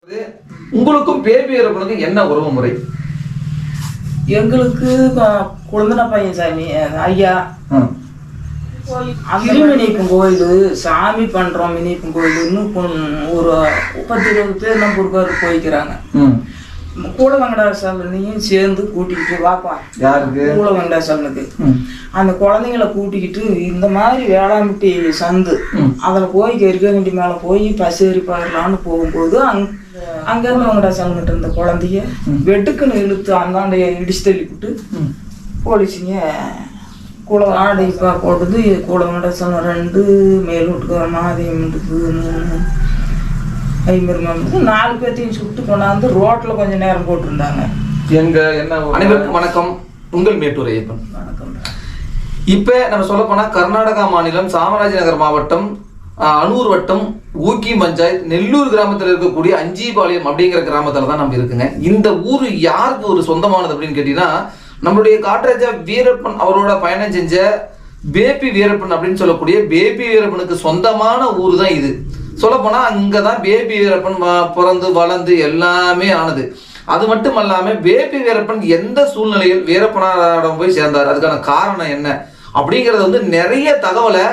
உங்களுக்கும் பேபி இறப்புனுக்கும் என்ன உறவு முறை? எங்களுக்கு குழந்தை பையன் சாமி ஐயா கிருமினிக்கும் கோயில் சாமி பண்றோம். மினிக்கும் கோயில் இன்னும் ஒரு 10-20 பேர் நம்ம பொறுப்பாரு போய்க்கிறாங்க. கூட வெங்கடாசலனையும் சேர்ந்து கூட்டிக்கிட்டு வாப்பா கூட வெங்கடாசலனுக்கு அந்த குழந்தைங்களை கூட்டிக்கிட்டு இந்த மாதிரி வேளாண்மை சந்து அதுல போய் கெருக்கண்டி மேல போய் பசேரி பாடலான்னு போகும்போது அங்கிருந்து வெங்கடாசலன்கிட்ட இருந்த குழந்தைய வெட்டுக்குன்னு இழுத்து அந்தாண்டைய இடிச்சு தள்ளிவிட்டு போலீஸுங்க கூட ஆடை போடுது. கூட வெங்கடாசலம் 2 மேல் வீட்டுக்கு மாதேமுக்கு 3 4 பேர்த்தையும் சுட்டு கொண்டாந்து ரோட்ல கொஞ்ச நேரம் போட்டிருந்தாங்க. எங்க என்ன அனைவருக்கும் வணக்கம். உங்கள் மேட்டூர் ஐயப்பன். வணக்கம். இப்ப நம்ம சொல்ல போனா கர்நாடகா மாநிலம் சாமராஜநகர் மாவட்டம் அனூர் வட்டம் ஊக்கி பஞ்சாயத்து நெல்லூர் கிராமத்தில் இருக்கக்கூடிய அஞ்சிபாளையம் அப்படிங்கிற கிராமத்துல தான் நம்ம இருக்குங்க. இந்த ஊர் யாருக்கு ஒரு சொந்தமானது அப்படின்னு கேட்டீங்கன்னா நம்மளுடைய காட்ராஜா வீரப்பன் அவரோட பயணம் செஞ்ச பேபி வீரப்பன் அப்படின்னு சொல்லக்கூடிய பேபி வீரப்பனுக்கு சொந்தமான ஊர் தான் இது. சொல்ல போனா அங்கதான் பேபி வீரப்பன் பிறந்து வளர்ந்து எல்லாமே ஆனது. அது மட்டும் இல்லாம பேபி வீரப்பன் எந்த சூழ்நிலையில் வீரப்பனாரிடம் போய் சேர்ந்தார், அதுக்கான காரணம் என்ன அப்படிங்கறது வந்து நிறைய தகவலை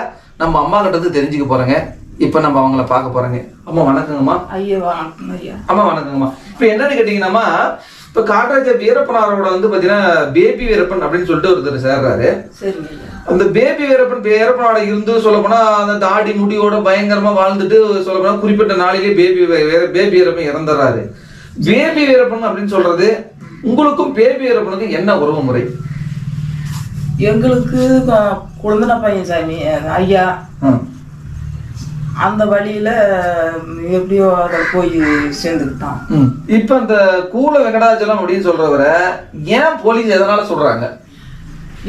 நம்ம அம்மா கிட்ட தெரிஞ்சுக்க போறேங்க. இப்ப நம்ம அவங்கள பார்க்க போறேங்க. அம்மா வணக்கங்கம்மா. ஐயா வணக்கம் ஐயா. அம்மா வணக்கங்கம்மா. இப்ப என்னன்னு கேட்டீங்கன்னா இப்ப காட்ராஜா வீரப்பனாரோட வந்து பாத்தீங்கன்னா பேபி வீரப்பன் அப்படின்னு சொல்லிட்டு ஒருத்தர் சேர்றாரு. அந்த பேபி வீரப்பனோட இருந்து சொல்ல போனா அந்த தாடி முடியோட பயங்கரமா வாழ்ந்துட்டு சொல்ல போனா குறிப்பிட்ட நாளிலே பேபி வீரப்பன் இறந்துடுறாரு. பேபி வீரப்பன் அப்படின்னு சொல்றது உங்களுக்கும் பேபி வீரப்பனுக்கும் என்ன உறவு முறை? எங்களுக்கு குழந்தை பையன் சாமி ஐயா அந்த வழியில எப்படியோ அதை போய் சேர்ந்துக்கிட்டான். இப்ப அந்த கூல வெங்கடாச்சலம் அப்படின்னு சொல்றவரை ஏன் போலீஸ் எதனால சொல்றாங்க?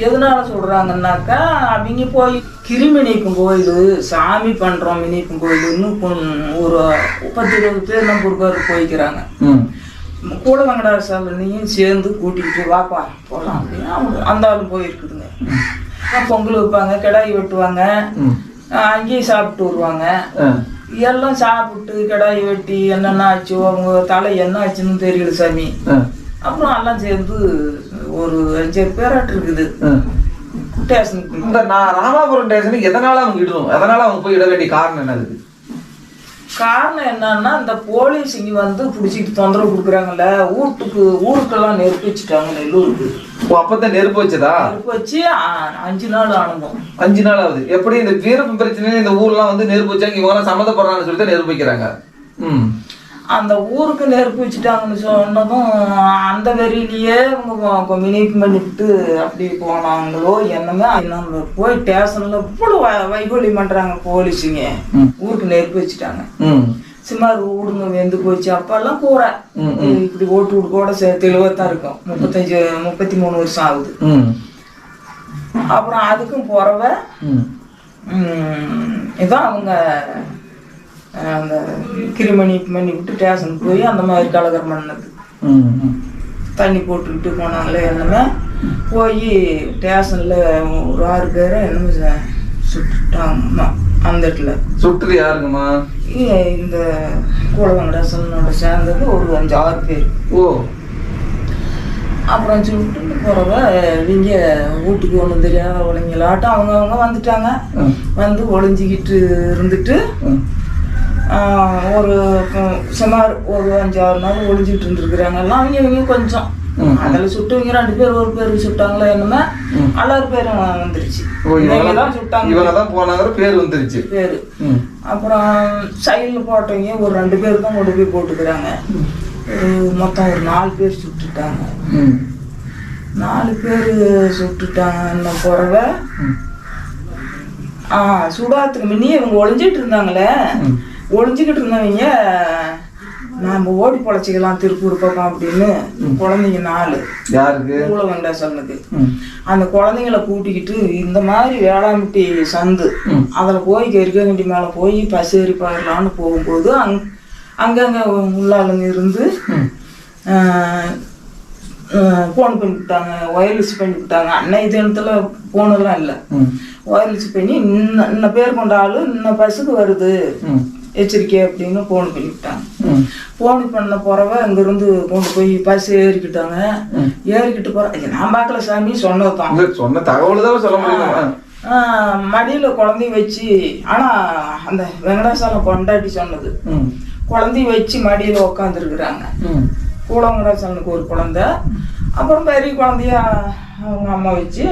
எதனால சொல்றாங்கன்னாக்கா அவங்க போய் கிருமினிக்கும் கோயில் சாமி பண்றோம். மினிக்கும் கோயில் இன்னும் ஒரு 10-20 பேர் நம்ம பொறுப்பாரு போய்க்கிறாங்க. கூட வெங்கடாசலனையும் சேர்ந்து கூட்டிக்கிட்டு வாப்பா போகலாம் அப்படின்னு அந்த ஆளும் போயிருக்குதுங்க. பொங்கல் வைப்பாங்க, கிடாய் வெட்டுவாங்க, அங்கேயும் சாப்பிட்டு வருவாங்க. எல்லாம் சாப்பிட்டு கிடாய் வெட்டி என்னென்ன ஆச்சு அவங்க தலை என்ன ஆச்சுன்னு தெரியல சாமி. அப்புறம் எல்லாம் சேர்ந்து ஒரு 5 பேராட்டு இருக்குது ஸ்டேஷனுக்கு. இந்த ராமாபுரம் ஸ்டேஷனுக்கு எதனால அவங்க இடணும், எதனால அவங்க போய் இட வேண்டிய காரணம் என்னது? காரணம் என்னன்னா இந்த போலீஸ் இங்க வந்து பிடிச்சிட்டு தொந்தரவு கொடுக்குறாங்கல்ல. ஊருக்கெல்லாம் நெருப்பு வச்சுட்டாங்க. நெல்லூருக்கு அப்பதான் நெருப்பு வச்சதா? நெருப்பு வச்சு 5 நாள் ஆனதும் 5 நாள் ஆகுது. எப்படி இந்த வீரப்பன் பிரச்சனையில இந்த ஊர்லாம் வந்து நெருப்பு வச்சாங்க, இவங்க எல்லாம் சம்மந்தப்படுறாங்கன்னு சொல்லிட்டு நெருப்பு வைக்கிறாங்க. அந்த ஊருக்கு நெருப்பு வச்சுட்டாங்கன்னு சொன்னதும் அந்த வெறியிலேயே அவங்க மினிப்பு பண்ணிவிட்டு அப்படி போனாங்களோ என்னமே. நம்ம போய் ஸ்டேஷன்ல இவ்வளவு வைகோலி பண்றாங்க போலீஸுங்க. ஊருக்கு நெருப்பு வச்சுட்டாங்க. சுமார் ஊடுங்க வெந்து போச்சு. அப்பெல்லாம் கூரை இப்படி ஓட்டு வீடு கூட தெளிவாத்தான் இருக்கும். 33 வருஷம் ஆகுது. அப்புறம் அதுக்கும் போறவ இதான் அவங்க அந்த கிருமணி பண்ணி விட்டு ஸ்டேஷனுக்கு போய் அந்த மாதிரி கலகரம் பண்ணது. தண்ணி போட்டுக்கிட்டு போனாங்களே என்னமே. போய் ஸ்டேஷன்ல ஒரு 6 பேரை என்னமே சுட்டுட்டாங்க. அந்த இடத்துல சுட்டுது யாருங்கம்மா? இந்த கூட வெங்கடாசலனோட சேர்ந்தது ஒரு 5-6 பேர். அப்புறம் சுட்டு போறவ இவங்க வீட்டுக்கு ஒன்றும் தெரியாத ஒழுங்கலாட்டம் அவங்க வந்துட்டாங்க. வந்து ஒளிஞ்சிக்கிட்டு இருந்துட்டு ஒரு சுமார் ஒரு 5-6 நாள் ஒளிஞ்சிட்டு இருந்துருக்குறாங்க. எல்லாம் அவங்க கொஞ்சம் அதில் சுட்டுவங்க 2 பேர் 1 பேருக்கு சுட்டாங்களா என்னமே. எல்லாரும் பேரும் வந்துருச்சு. இவங்கதான் போனாங்க பேர் வந்துருச்சு பேரு. அப்புறம் சைடில் போட்டவங்க ஒரு 2 பேர் தான் கொண்டு போய் போட்டுக்கிறாங்க. மொத்தம் ஒரு 4 பேர் சுட்டுட்டாங்க. 4 பேர் சுட்டுட்டாங்க. போறவ சுடாத்துக்கு முன்னே இவங்க ஒளிஞ்சிட்டு இருந்தாங்களே. ஒளிஞ்சுக்கிட்டு இருந்தவங்க நாம ஓடி பொழைச்சிக்கலாம் திருப்பூர் பக்கம் அப்படின்னு குழந்தைங்க 4 கூட வெங்கடாசலனுக்கு அந்த குழந்தைங்களை கூட்டிக்கிட்டு இந்த மாதிரி வேளாண்மை சந்து அதுல போய் கெருக்கண்டி மேல போய் பசேரி பாடலான்னு போகும்போது அங்கங்க உள்ளாளுங்க இருந்து போன் பண்ணி விட்டாங்க, ஒயர்லெஸ் பண்ணி விட்டாங்க. அன்னைய தினத்துல போனெல்லாம் இல்லை, ஒயர்லெஸ் பண்ணி இன்ன பேர் கொண்ட ஆளு இன்ன பஸ்ஸுக்கு வருது எச்சரிக்கை அப்படின்னு போன் பண்ணி விட்டாங்க. போனி பண்ண போறவ அங்கிருந்து கொண்டு போய் பஸ் ஏறிக்கிட்டாங்க. ஏறிக்கிட்டு போற நான் பார்க்கல சாமி, சொன்னதுதான், சொன்ன தகவல் தான் சொல்ல முடியும். மடியில குழந்தைய வச்சு, ஆனா அந்த வெங்கடாசலம் பொண்டாட்டி சொன்னது, குழந்தைய வச்சு மடியில உக்காந்துருக்குறாங்க. கூட வெங்கடாசலனுக்கு ஒரு குழந்தை, அப்புறம் பெரிய குழந்தைய அவங்க அம்மா வச்சு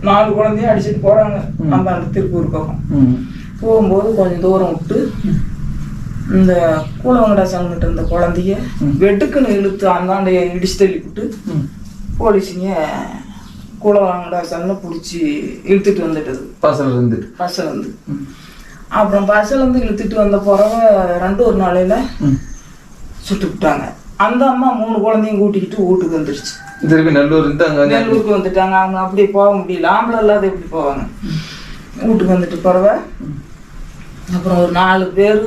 4 குழந்தைய அடிச்சுட்டு போறாங்க. நம்ம அந்த திருப்பூர் பக்கம் போகும்போது கொஞ்சம் தூரம் விட்டு இந்த கூட வெங்கடாசலன்கிட்ட இருந்த குழந்தைய வெட்டுக்குன்னு இழுத்து அந்தாண்டைய இடிச்சு தள்ளி விட்டு போலீஸுங்க கூட வெங்கடாசலனை பிடிச்சி இழுத்துட்டு வந்துட்டது பஸ்ல இருந்து. அப்புறம் பஸ்ல இருந்து இழுத்துட்டு வந்த பிறகு 2 நாளையில சுட்டு விட்டாங்க. அந்த அம்மா 3 குழந்தையும் கூட்டிக்கிட்டு வீட்டுக்கு வந்துருச்சு. திருப்பி நெல்லூருக்கு வந்துட்டாங்க. அவங்க அப்படி போக முடியல, ஆம்பளை இல்லாத எப்படி போவாங்க. வீட்டுக்கு வந்துட்டு பிறவ அப்புறம் ஒரு 4 பேர்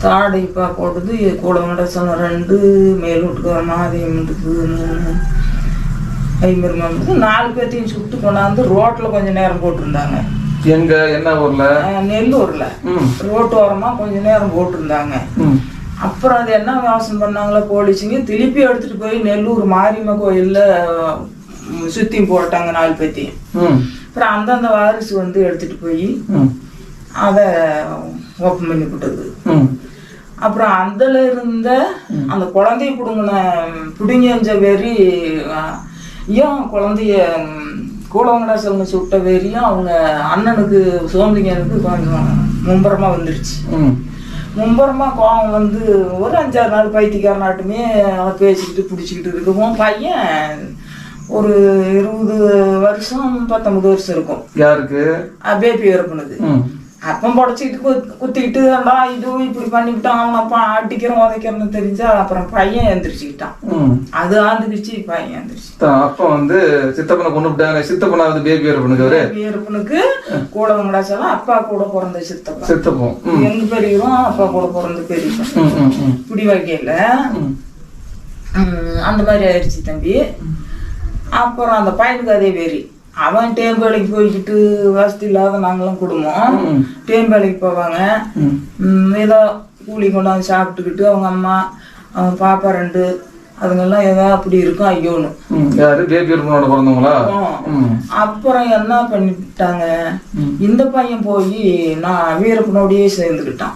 தாடைப்பா போட்டது கூட வெங்கடாசலம் 2, மேல் வீட்டுக்கு மாதேவனுக்கு 3, ஐம்பது 4 பேர்த்தையும் சுட்டு கொண்டாந்து ரோட்ல கொஞ்சம் நேரம் போட்டிருந்தாங்க. எங்க என்ன ஊர்ல? நெல்லூர்ல ரோட்டு ஓரமா கொஞ்ச நேரம் போட்டிருந்தாங்க. அப்புறம் அது என்ன விவசாயம் பண்ணாங்களா போலீஸுங்க, திருப்பி எடுத்துட்டு போய் நெல்லூர் மாரியம்ம கோயில்ல சுத்தி போட்டாங்க 4 பேர்த்தையும். அப்புறம் அந்தந்த வாரிசு வந்து எடுத்துட்டு போய் அதை ஓப்பன் பண்ணி விட்டது. அப்புறம் அதுல இருந்த அந்த குழந்தைய பிடுங்க வெறி ஏன் குழந்தைய கூட வெங்கடாசலன் சுட்ட வெறியும் அவங்க அண்ணனுக்கு சோம்பலிங்கனுக்கு கொஞ்சம் மும்பரமா வந்துடுச்சு. மும்பரமா கோவம் வந்து ஒரு 5-6 நாள் பைத்தியக்காரனாட்டுமே பேசிக்கிட்டு பிடிச்சிக்கிட்டு இருக்கவும் பையன் ஒரு 20 வருஷம் 19 வருஷம் இருக்கும். யாருக்கு? பேபி இறப்புனது. அப்பம் புடச்சிக்கிட்டு குத்திக்கிட்டு இதுவும் இப்படி பண்ணிக்கிட்டான், அவன் அப்பா அடிக்கிறோம் உதைக்கிறன்னு தெரிஞ்சா அப்புறம் பையன் எந்திரிச்சுக்கிட்டான். அது ஆந்துக்குச்சு, பையன் எந்திரிச்சு. அப்ப வந்து சித்தப்பனை கொண்டு விட்டாங்க. சித்தப்பனா வந்து பேபி இறப்புனுக்கு கூட வெங்கடாசலம் அப்பா கூட பிறந்த சித்தப்பன். எங்க பெரியவரும் அப்பா கூட பிறந்த பெரியவன். இப்படி வகையில அந்த மாதிரி ஆயிடுச்சு தம்பி. அப்புறம் அந்த பையனுக்கு அதே வெறி. அவன் டேம் வேலைக்கு போய்கிட்டு வசதி இல்லாத நாங்களும் குடும்பம் டேம் வேலைக்கு போவாங்க. ஏதோ கூலி கொண்டாந்து சாப்பிட்டுக்கிட்டு அவங்க அம்மா அவங்க பாப்பா 2 அதுங்கெல்லாம் ஏதோ அப்படி இருக்கும். ஐயோன்னு அப்புறம் என்ன பண்ணிட்டாங்க, இந்த பையன் போய் நான் வீரப்பனோடையே சேர்ந்துக்கிட்டான்.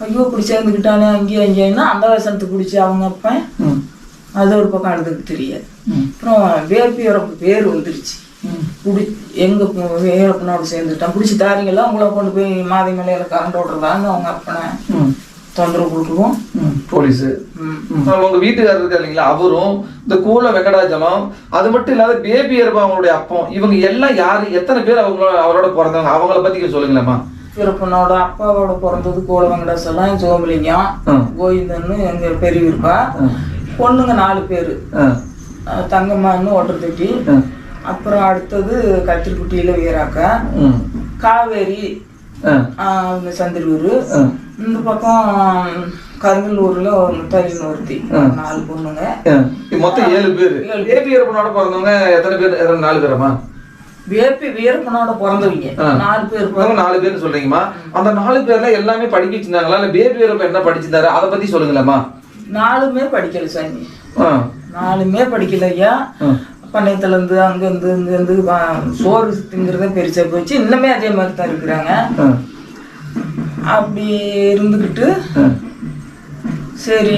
ஐயோ இப்படி சேர்ந்துக்கிட்டானே அங்கேயும் அங்கேன்னா அந்த வசனத்தை பிடிச்சி அவங்க அப்பன் அது ஒரு பக்கம் எடுத்துக்கு தெரியாது. அப்புறம் வேப்பியரப்பு பேர் வந்துருச்சு. எங்க வீரப்பனோட சேர்ந்துட்டான், பிடிச்சி தாரிங்கெல்லாம் உங்களை கொண்டு போய் மாதி மலையில கரண்ட் ஓடுறதான்னு அவங்க அப்பனை தொந்தரவு கொடுக்குவோம் போலீஸ். உங்க வீட்டுக்காரர் இருக்கா இல்லைங்களா, அவரும் இந்த கூட வெங்கடாச்சலம், அது மட்டும் இல்லாத பேபி இயற்பா அவங்களுடைய அப்பம், இவங்க எல்லாம் யாரு, எத்தனை பேர் அவரோட பிறந்தவங்க, அவங்கள பத்தி சொல்லுங்களேம்மா. வீரப்பனோட அப்பாவோட பிறந்தது கூட வெங்கடாசலம், சோமலிங்கம், கோவிந்தன்னு எங்க பெரியவருப்பா. பொண்ணுங்க 4 பேரு, தங்கம்மான்னு ஒட்டர்தட்டி, அப்புறம் அடுத்தது கத்திரிக்குட்டியில வீராக்கா, காவேரி சந்திரூர், இந்த பக்கம் கருங்கலூர்ல முத்தாலின்னு ஒருத்தி. 4 பொண்ணுங்க, மொத்தம் 7 பேர். பேபி வீரப்பனோட பிறந்தவங்க எத்தனை பேர்? 4 பேரமா? வேப்பி வீரப்பனோட பிறந்தவங்க 4 பேர். 4 பேர் சொல்றீங்கம்மா. அந்த 4 பேர்ல எல்லாமே படிக்க வச்சிருந்தாங்களா, இல்ல பேபி வீரப்பன் என்ன படிச்சிருந்தாரு அதை பத்தி சொல்லுங்களேம்மா. 4மே படிக்கல சாமி, 4மே படிக்கல ஐயா. பண்ணையத்துல இருந்து அங்க இருந்து சோறு திங்கிறத பெருசா போச்சு. இன்னுமே அதே மாதிரி தான் இருக்கிறாங்க. அப்படி இருந்துகிட்டு சரி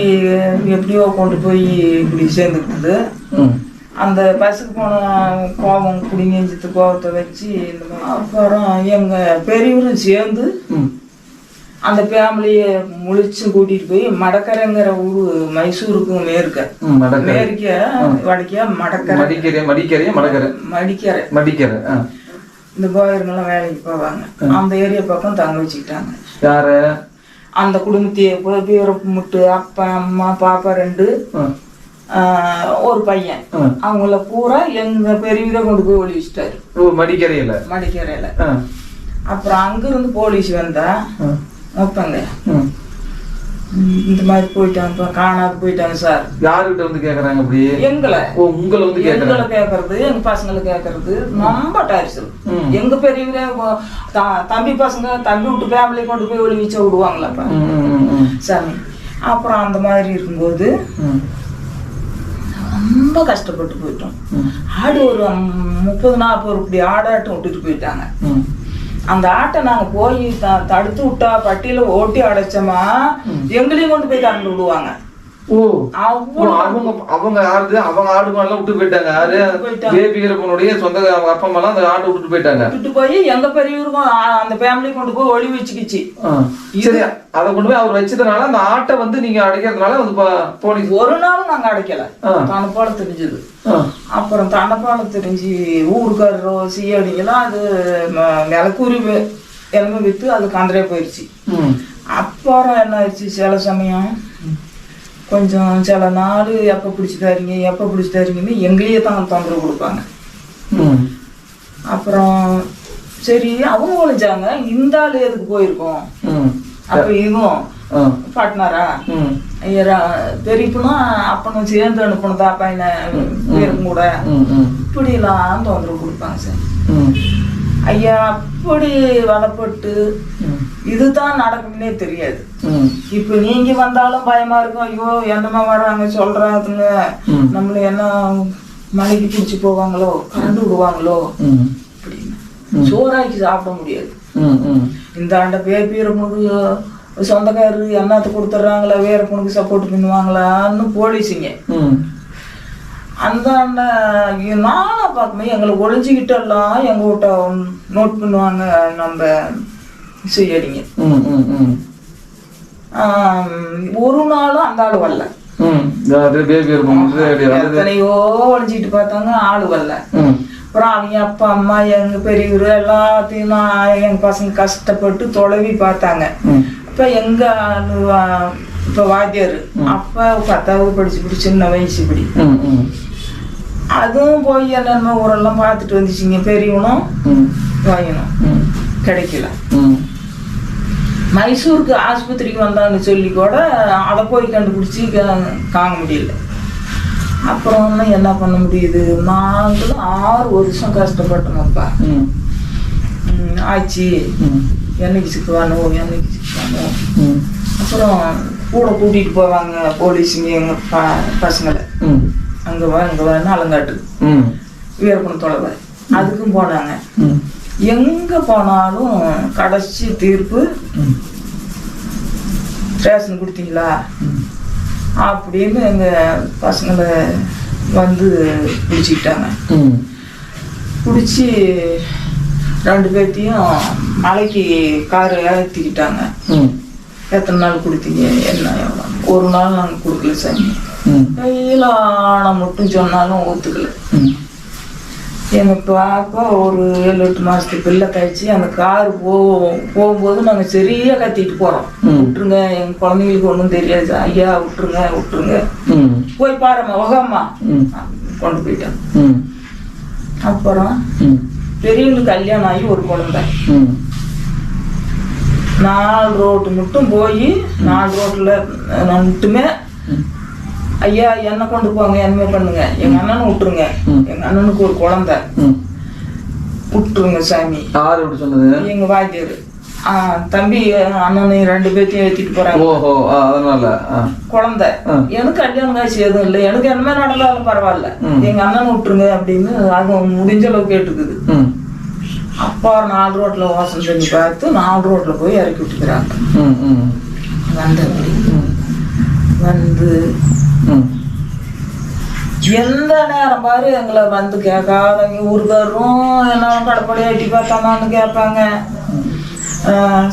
எப்படியோ கொண்டு போய் இப்படி சேர்ந்துக்கிட்டு அந்த பஸ்ஸுக்கு போன கோபம் குடிநெஞ்சத்து கோபத்தை வச்சு இந்த மாதிரி. அப்புறம் எங்க பெரியவரும் சேர்ந்து அந்த ஃபேமிலியை முழிச்சு கூட்டிட்டு போய் மடக்கரைங்கிற ஊரு, மைசூருக்கு மேற்க வடக்கியா மடிக்கரை இந்த கோயிலுங்கெல்லாம் வேலைக்கு போவாங்க. அந்த ஏரியா பக்கம் தங்க வச்சுக்கிட்டாங்க. யாரு? அந்த குடும்பத்தையே முட்டு அப்பா அம்மா பாப்பா 2 ஒரு பையன், அவங்கள பூரா எங்க பெரியவரை கொண்டு போய் ஒளி வச்சுட்டாரு மடிக்கரையில. அப்புறம் அங்க இருந்து போலீஸ் வந்தா மொத்தங்க இந்த மாதிரி போயிட்டாங்க, காணாது போயிட்டாங்க சார். யாருகிட்ட வந்து கேக்குறாங்க அப்படி? எங்களை வந்து எங்களை கேக்குறது, எங்க பசங்களை கேக்குறது ரொம்ப டார்ச்சர். எங்க பெரியவரே தம்பி பசங்க தம்பி விட்டு ஃபேமிலி கொண்டு போய் ஒளிவிச்ச விடுவாங்களாப்பா சாமி. அப்புறம் அந்த மாதிரி இருக்கும்போது ரொம்ப கஷ்டப்பட்டு போயிட்டோம். ஆடு ஒரு 30-40 இப்படி ஆடாட்டம் விட்டுட்டு போயிட்டாங்க. அந்த ஆட்டை நாங்க போய் தடுத்து விட்டா பட்டியல ஓட்டி அடைச்சோமா எங்களையும் கொண்டு போய் கறந்து விடுவாங்க. அவங்க ஆடு மாடெல்லாம் விட்டு போயிட்டாங்க. யாரு? பேபி வீரப்பனுடைய சொந்த அப்பா அம்மா எல்லாம் அந்த ஆட்டை விட்டுட்டு போயிட்டாங்க. விட்டு போய் எங்க பெரியவருக்கும் அந்த ஃபேமிலி கொண்டு போய் ஒளி வச்சுக்கிச்சு. சரி, அதை கொண்டு போய் அவர் வச்சதுனால அந்த ஆட்டை வந்து நீங்க அடைக்கிறதுனால வந்து போலீஸ் ஒரு நாள் நாங்க அடைக்கல. தனப்பால தெரிஞ்சது. அப்புறம் தனப்பால தெரிஞ்சு ஊருக்காரரோ சிஐடிங்கெல்லாம் அது நிலக்கூறி எல்லாமே வித்து அது கந்தரே போயிடுச்சு. அப்புறம் என்ன ஆயிடுச்சு, சில சமயம் கொஞ்சம் சில நாள் எப்போ பிடிச்சி தரீங்கன்னு எங்களையே தான் தொந்தரவு கொடுப்பாங்க. அப்புறம் சரி அவங்க ஒழிஞ்சாங்க, இந்த ஆள் எதுக்கு போயிருக்கோம். அப்ப இதுவும் பாட்னாரா ஐயா பெரியப்பனும் அப்பனும் சேர்ந்து அனுப்பணும் தாப்பா என்ன பேரும் கூட இப்படிலாம் தொந்தரவு கொடுப்பாங்க சார். ஐயா அப்படி வளப்பட்டு இதுதான் நடக்கும்னே தெரியாது. இப்ப நீங்க வந்தாலும் பயமா இருக்கும். ஐயோ என்னமா வர்றாங்க சொல்றாங்க, நம்மள என்ன மலைக்கு பிடிச்சு போவாங்களோ, கரண்டு விடுவாங்களோ அப்படின்னு சோறாக்கி சாப்பிட முடியாது. இந்த ஆண்ட பேரப்பனுக்கு சொந்தக்காரரு என்னத்தை கொடுத்துட்றாங்களா, வேறப்பனுக்கு சப்போர்ட் பண்ணுவாங்களான்னு போலீஸுங்க அந்த நானா பார்க்கும்போது எங்களை ஒழிஞ்சுக்கிட்டெல்லாம் எங்க கிட்ட நோட் பண்ணுவாங்க. நம்ம செய்யறீங்க ஒரு நாளும் அந்த ஆளு வரல. எத்தனையோ ஒழிஞ்சிட்டு பார்த்தாங்க, ஆளு வரல. அப்புறம் அவங்க அப்பா அம்மா எங்க பெரியவர் எல்லாத்தையும் எங்க பசங்க கஷ்டப்பட்டு தொலைவி பார்த்தாங்க. இப்ப எங்க இப்ப வாத்தியாரு அப்ப 10வது படிச்சு சின்ன வயசு இப்படி அதுவும் போய் என்னென்ன ஊரெல்லாம் பார்த்துட்டு வந்துச்சுங்க. பெரியவனும் வாங்கணும் கிடைக்கல. மைசூருக்கு ஆஸ்பத்திரிக்கு வந்தான்னு சொல்லி கூட அதை போய் கண்டுபிடிச்சி காண முடியல. அப்புறம் என்ன பண்ண முடியுது, நாங்களும் 6 வருஷம் கஷ்டப்பட்டோம்ப்பா. ஆச்சு என்னைக்கு சிக்குவானோ. அப்புறம் கூட கூட்டிட்டு போவாங்க போலீஸுங்க எங்க பசங்களை. அங்க வான்னு அலங்காட்டு வீரப்பன் தொலைவை அதுக்கும் போனாங்க. எங்க போனாலும் கடைசி தீர்ப்பு ரேஷன் கொடுத்தீங்களா அப்படின்னு எங்க பசங்களை வந்து பிடிச்சிக்கிட்டாங்க. பிடிச்சி 2 பேர்த்தையும் மலைக்கு காரு ஏற்றிக்கிட்டாங்க. எத்தனை நாள் கொடுத்தீங்க, என்ன எவ்வளோ? ஒரு நாள் நாங்கள் கொடுக்கல சாமி. கையில் ஆனை மட்டும் சொன்னாலும் ஒத்துக்கல. எங்க பாப்பா ஒரு 7-8 மாசத்துக்கு பிள்ளை கழிச்சு அந்த காரு போகும்போது நாங்க சரியா கத்திட்டு போறோம், விட்டுருங்க எங்க குழந்தைங்களுக்கு ஒண்ணும் தெரியாது ஐயா, விட்டுருங்க போய் பாருமா உகம்மா கொண்டு போயிட்டாங்க. அப்புறம் பெரியவங்களுக்கு கல்யாணம் ஆகி ஒரு குழந்தை. 4 ரோட்டு மட்டும் போய் 4 ரோட்ல மட்டுமே ஐயா என்ன கொண்டு போங்க, என்ன பண்ணுங்க, எங்க அண்ணனை விட்டுருங்க, எங்க அண்ணனுக்கு ஒரு குழந்தை விட்டுருங்க சாமி. யாரு அப்படி சொன்னது? எங்க வாத்தியாரு. தம்பி அண்ணனை 2 பேர்த்தையும் ஏத்திட்டு போறாங்க. ஓஹோ, அதனால குழந்தை எனக்கு கல்யாணம் காட்சி எதுவும் இல்லை, எனக்கு என்னமே நடந்தாலும் பரவாயில்ல, எங்க அண்ணனை விட்டுருங்க அப்படின்னு அது முடிஞ்ச அளவு கேட்டுக்குது. அப்பா 4 ரோட்ல வாசல் தண்ணி பார்த்து 4 ரோட்ல போய் இறக்கி விட்டுக்கிறாங்க. வந்து எந்த நேரம் பாரு எங்களை வந்து கேட்காதவங்க ஊருக்காரும் என்ன கடப்படி ஆட்டி பார்த்தாமான்னு கேட்பாங்க.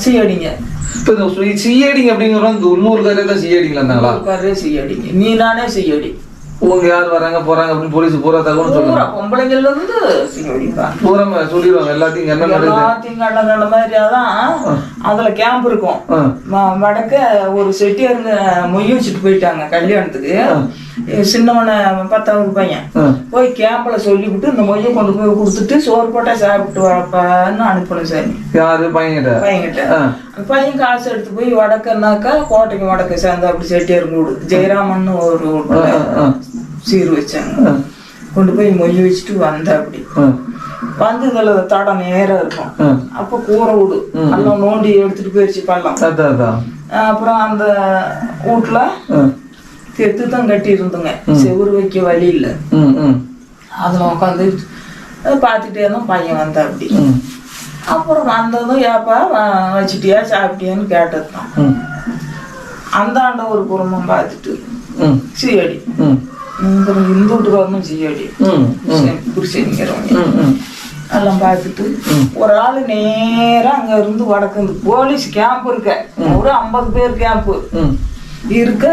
சிஐடிங்க சிஐடிங்க அப்படிங்கிற இந்த உள்ளூர்காரே தான் சிஐடிங்களா இருந்தாங்களா? உள்ளூர்காரே சிஐடிங்க, நீ நானே சிஐடி. உங்க யார் வராங்க போறாங்க அப்படின்னு போலீஸ் பூரா தகவல் சொல்லுவாங்க. பொம்பளைங்கள்ல இருந்து சிஐடிப்பா பூரா சொல்லிடுவாங்க எல்லாத்தையும். எல்லாத்தையும் கண்ட மாதிரியாதான் அதுல கேம்ப் இருக்கும். வடக்க ஒரு செட்டியாருங்க மொய் வச்சுட்டு போயிட்டாங்க கல்யாணத்துக்கு. சின்னவனை 10வது பையன் போய் கேம்பில் சொல்லிவிட்டு இந்த மொய்யை கொண்டு போய் கொடுத்துட்டு சோறு போட்டா சாப்பிட்டு வரப்பான்னு அனுப்பணும் சாமி. யாரு பையன்கிட்ட? அந்த பையன் காசு எடுத்து போய் வடக்குனாக்கா கோட்டைக்கு வடக்கு சேர்ந்து அப்படி செட்டியார் கூடு ஜெயராமன் ஒரு சீர் வச்சாங்க. கொண்டு போய் மொய் வச்சுட்டு வந்த அப்படி வந்து இதுல தடம் நேரம் இருக்கும். அப்ப கூரை வீடு எல்லாம் நோண்டி எடுத்துட்டு போயிடுச்சு பள்ளம். அப்புறம் அந்த வீட்டுல தெத்து தான் கட்டி இருந்துங்க, செவுரு வைக்க வழி இல்லை. அதுல உட்காந்து பார்த்துட்டே இருந்தோம். பையன் வந்தா அப்படி. அப்புறம் வந்ததும் ஏப்பா வச்சுட்டியா சாப்பிட்டியான்னு கேட்டதுதான். அந்த ஆண்ட ஒரு குடும்பம் பார்த்துட்டு சீயடி இந்த வீட்டுக்காரனும் சீயடி புருஷனிங்கிறவங்க எல்லாம் பார்த்துட்டு ஒரு ஆளு நேரா அங்க இருந்து வடக்கு போலீஸ் கேம்ப் இருக்க ஒரு 50 பேர் கேம்ப் இருக்க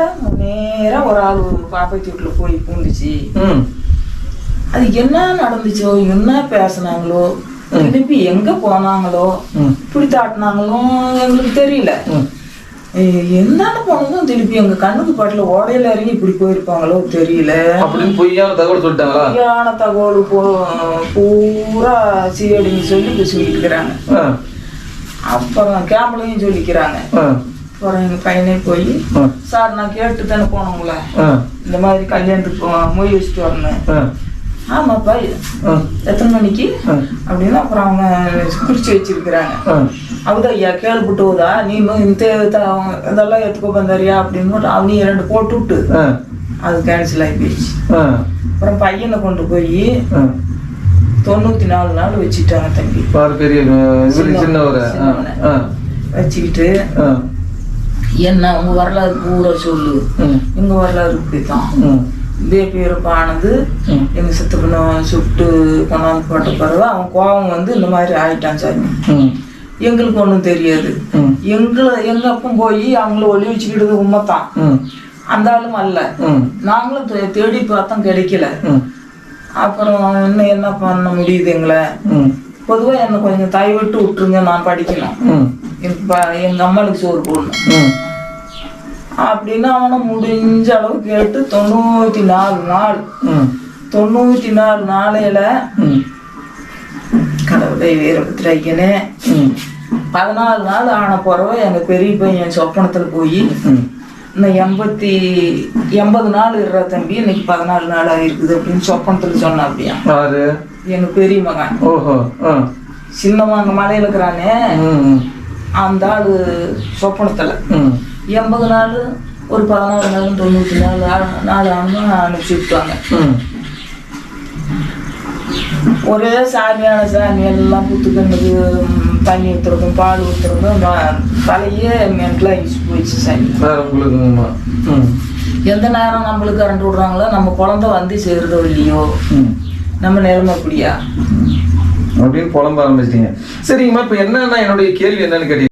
நேரா ஒரு ஆள் பாப்பாத்தி வீட்டுல போய் பூந்துச்சு. அது என்ன நடந்துச்சோ என்ன பேசினாங்களோ திருப்பி எங்க போனாங்களோ இப்படி தாட்டினாங்களோ எங்களுக்கு தெரியல. என்னன்னு போனதும் திருப்பி எங்க கண்ணுக்கு பாட்டுல ஓடையில இறங்கி இப்படி போயிருப்பாங்களோ தெரியல. அப்படின்னு பொய்யான தகவல் சொல்லிட்டாங்களா? பொய்யான தகவல் பூரா சீடின்னு சொல்லி சொல்லிட்டு இருக்கிறாங்க. அப்புறம் கேம்பளையும் சொல்லிக்கிறாங்க. அப்புறம் எங்க பையனே போய் சார் நான் கேட்டு தானே போனோங்களே இந்த மாதிரி கல்யாணத்துக்கு மொய் வச்சுட்டு வரணும். ஆமாப்பா எத்தனை மணிக்கு அப்படின்னு அப்புறம் அவங்க குறிச்சு வச்சிருக்கிறாங்க. அவதான் ஐயா கேள்விப்பட்டுவதா நீ இதெல்லாம் எடுத்துக்கோ பந்தாரியா அப்படின்னு அவனையும் 2 போட்டு விட்டு அது கேன்சல் ஆகி போயிடுச்சு. அப்புறம் பையனை கொண்டு போய் 94 நாள் வச்சுட்டாங்க தம்பி. வச்சுக்கிட்டு என்ன உங்க வரலாறு பூரா சொல்லு, உங்க வரலாறு இப்படித்தான் இதே பேருப்பானது எங்க சித்தப்பனை சுட்டு கொண்டாந்து போட்ட பிறகு அவன் கோபம் வந்து இந்த மாதிரி ஆயிட்டான் சாமி. எங்களுக்கு ஒண்ணும் தெரியாது. எங்க அப்பம் போய் அவங்கள ஒளி வச்சுக்கிட்டது உண்மைத்தான். அந்த ஆளும் அல்ல. நாங்களும் தேடி பார்த்தோம் கிடைக்கல. அப்புறம் இன்னும் என்ன பண்ண முடியுது எங்களை? பொதுவா என்ன கொஞ்சம் தாய் விட்டு விட்டுருங்க, நான் படிக்கணும், எனக்கு எங்க அம்மாளுக்கு சோறு போடணும் அப்படின்னு அவனை முடிஞ்ச அளவு கேட்டு 94 நாள் 94 நாளையில கடவுளை வீரபத்திரக்கனே 14 நாள் ஆன பிறவை எங்க பெரிய பையன் சொப்பனத்துல போய் இன்னும் 80 நாள் இருற தம்பி இன்னைக்கு 14 நாள் ஆயிருக்குது அப்படின்னு சொப்பனத்துல சொன்னா. அப்படியா எங்க பெரிய மகன் சின்னவன் அங்க மலையில இருக்கிறானே அந்த ஆளு சொப்பனத்துல 80 நாள் ஒரு 14 நாள் 94 ஆனா அனுப்பிச்சுட்டாங்க. ஒரே சாமியான சாமி எல்லாம் புத்துக்கண்ணுக்கு தண்ணி ஊத்துறதும் பால் ஊத்துறதும் தலையே மென்டலாக இச்சு போயிடுச்சு சாமி. எந்த நேரம் நம்மளுக்கு கரண்ட் விடுறாங்களோ நம்ம குழந்தை வந்து சேருதோ இல்லையோ நம்ம நிலைமை அப்படியா அப்படின்னு புலம்ப ஆரம்பிச்சிட்டீங்க. சரிங்கம்மா, இப்போ என்னன்னா என்னுடைய கேள்வி என்னன்னு கேட்டீங்க.